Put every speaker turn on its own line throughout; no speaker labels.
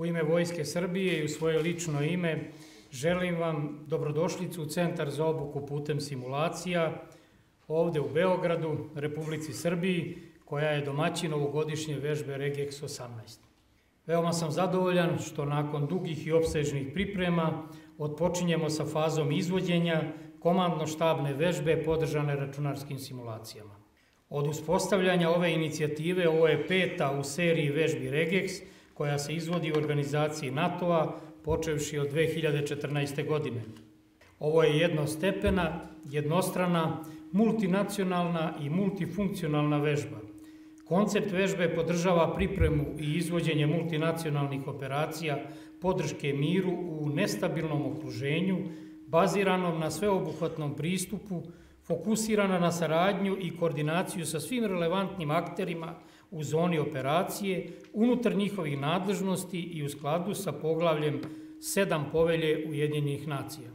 U ime Vojske Srbije i u svoje lično ime želim vam dobrodošlicu u Centar za obuku putem simulacija ovde u Beogradu, Republici Srbiji, koja je domaćin ovogodišnje vežbe Regex 18. Veoma sam zadovoljan što nakon dugih i opsežnih priprema otpočinjemo sa fazom izvođenja komandno-štabne vežbe podržane računarskim simulacijama. Od uspostavljanja ove inicijative ovo je 5. u seriji vežbi Regex koja se izvodi u organizaciji NATO-a počevši od 2014. godine. Ovo je jednostepena, jednostrana, multinacionalna i multifunkcionalna vežba. Koncept vežbe podržava pripremu i izvođenje multinacionalnih operacija podrške miru u nestabilnom okruženju, baziranom na sveobuhvatnom pristupu, fokusirana na saradnju i koordinaciju sa svim relevantnim akterima u zoni operacije, unutar njihovih nadležnosti i u skladu sa poglavljem 7 Povelje Ujedinjenih nacija.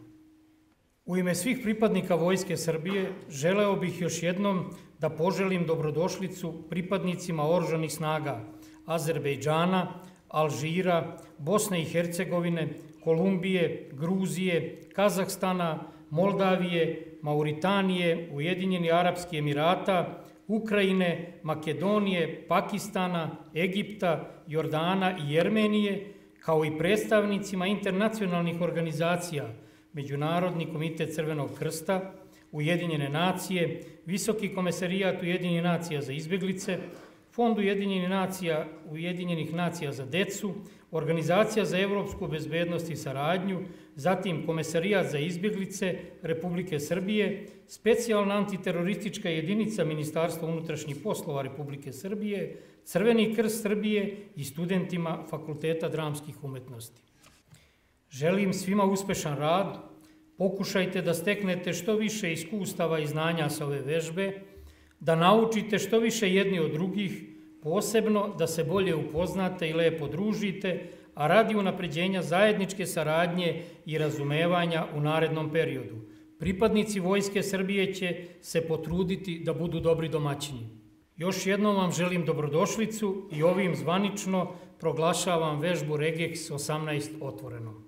U ime svih pripadnika Vojske Srbije želeo bih još jednom da poželim dobrodošlicu pripadnicima oružanih snaga Azerbejdžana, Alžira, Bosne i Hercegovine, Kolumbije, Gruzije, Kazahstana, Moldavije, Mauritanije, Ujedinjenih Arapskih Emirata, Ukrajine, Makedonije, Pakistana, Egipta, Jordana i Jermenije, kao i predstavnicima internacionalnih organizacija, Međunarodni komitet Crvenog krsta, Ujedinjene nacije, Visoki komesarijat Ujedinjenih nacija za izbeglice, Fond Ujedinjenih nacija za decu, Organizacija za evropsku bezbednost i saradnju, zatim Komesarijat za izbeglice Republike Srbije, specijalna antiteroristička jedinica Ministarstva unutrašnjih poslova Republike Srbije, Crveni krst Srbije i studentima Fakulteta dramskih umetnosti. Želim svima uspešan rad, pokušajte da steknete što više iskustava i znanja sa ove vežbe, da naučite što više jedni od drugih, posebno da se bolje upoznate i lepo družite, a radi unapređenja zajedničke saradnje i razumevanja u narednom periodu. Pripadnici Vojske Srbije će se potruditi da budu dobri domaćini. Još jednom vam želim dobrodošlicu i ovim zvanično proglašavam vežbu Regex 18 otvorenom.